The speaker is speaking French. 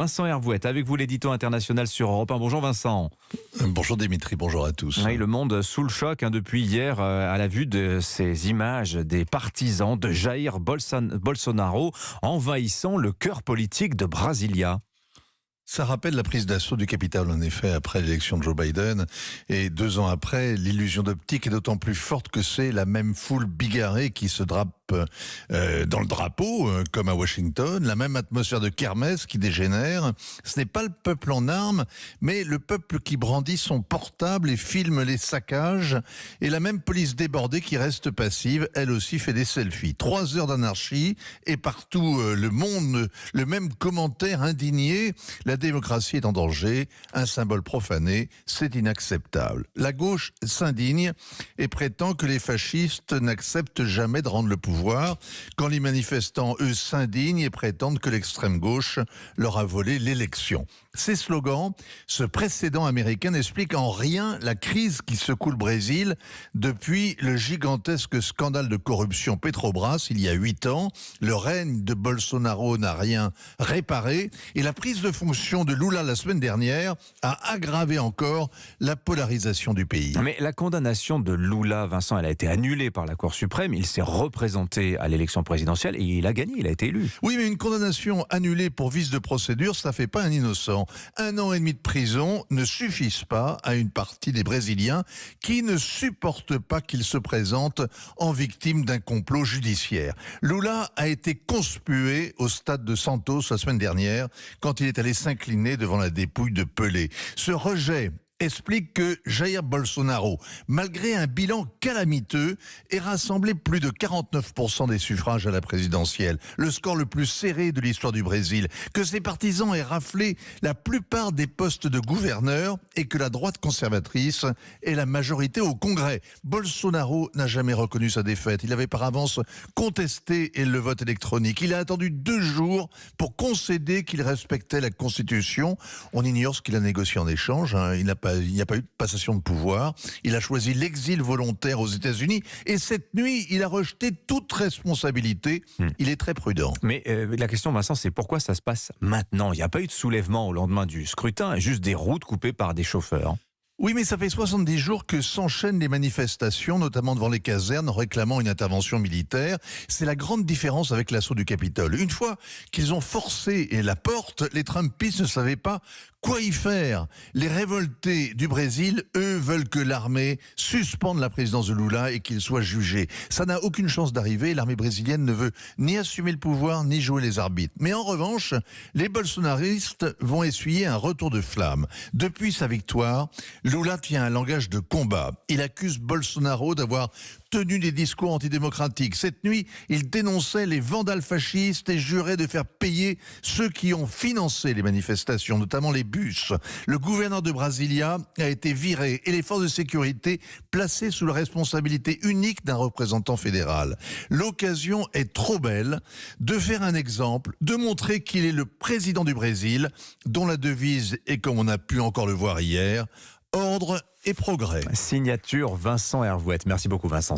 Vincent Hervouette, avec vous l'édito international sur Europe 1. Bonjour Vincent. Bonjour Dimitri, bonjour à tous. Oui, le monde sous le choc depuis hier à la vue de ces images des partisans de Jair Bolsonaro envahissant le cœur politique de Brasilia. Ça rappelle la prise d'assaut du Capitole, en effet, après l'élection de Joe Biden. Et 2 ans après, l'illusion d'optique est d'autant plus forte que c'est la même foule bigarrée qui se drape dans le drapeau, comme à Washington, la même atmosphère de kermesse qui dégénère. Ce n'est pas le peuple en armes, mais le peuple qui brandit son portable et filme les saccages, et la même police débordée qui reste passive, elle aussi fait des selfies. 3 heures d'anarchie, et partout le monde, le même commentaire indigné: la démocratie est en danger, un symbole profané, c'est inacceptable. La gauche s'indigne et prétend que les fascistes n'acceptent jamais de rendre le pouvoir, quand les manifestants, eux, s'indignent et prétendent que l'extrême gauche leur a volé l'élection. Ces slogans, ce précédent américain n'explique en rien la crise qui secoue le Brésil depuis le gigantesque scandale de corruption Petrobras il y a 8 ans. Le règne de Bolsonaro n'a rien réparé et la prise de fonction de Lula la semaine dernière a aggravé encore la polarisation du pays. Mais la condamnation de Lula, Vincent, elle a été annulée par la Cour suprême. Il s'est représenté à l'élection présidentielle et il a gagné, il a été élu. Oui, mais une condamnation annulée pour vice de procédure, ça fait pas un innocent. 1 an et demi de prison ne suffisent pas à une partie des Brésiliens qui ne supportent pas qu'il se présente en victime d'un complot judiciaire. Lula a été conspué au stade de Santos la semaine dernière quand il est allé s'incliner devant la dépouille de Pelé. Ce rejet explique que Jair Bolsonaro, malgré un bilan calamiteux, ait rassemblé plus de 49% des suffrages à la présidentielle, le score le plus serré de l'histoire du Brésil, que ses partisans aient raflé la plupart des postes de gouverneurs et que la droite conservatrice ait la majorité au Congrès. Bolsonaro n'a jamais reconnu sa défaite. Il avait par avance contesté le vote électronique. Il a attendu 2 jours pour concéder qu'il respectait la Constitution. On ignore ce qu'il a négocié en échange. Il n'y a pas eu de passation de pouvoir. Il a choisi l'exil volontaire aux États-Unis et cette nuit, il a rejeté toute responsabilité. Il est très prudent. Mais la question, Vincent, c'est pourquoi ça se passe maintenant? Il n'y a pas eu de soulèvement au lendemain du scrutin, juste des routes coupées par des chauffeurs. Oui, mais ça fait 70 jours que s'enchaînent les manifestations, notamment devant les casernes, réclamant une intervention militaire. C'est la grande différence avec l'assaut du Capitole. Une fois qu'ils ont forcé la porte, les Trumpistes ne savaient pas quoi y faire. Les révoltés du Brésil, eux, veulent que l'armée suspende la présidence de Lula et qu'il soit jugé. Ça n'a aucune chance d'arriver. L'armée brésilienne ne veut ni assumer le pouvoir, ni jouer les arbitres. Mais en revanche, les bolsonaristes vont essuyer un retour de flamme. Depuis sa victoire, Lula tient un langage de combat. Il accuse Bolsonaro d'avoir tenu des discours antidémocratiques. Cette nuit, il dénonçait les vandales fascistes et jurait de faire payer ceux qui ont financé les manifestations, notamment les bus. Le gouverneur de Brasilia a été viré et les forces de sécurité placées sous la responsabilité unique d'un représentant fédéral. L'occasion est trop belle de faire un exemple, de montrer qu'il est le président du Brésil, dont la devise est, comme on a pu encore le voir hier, ordre et progrès. Signature Vincent Hervouette. Merci beaucoup Vincent.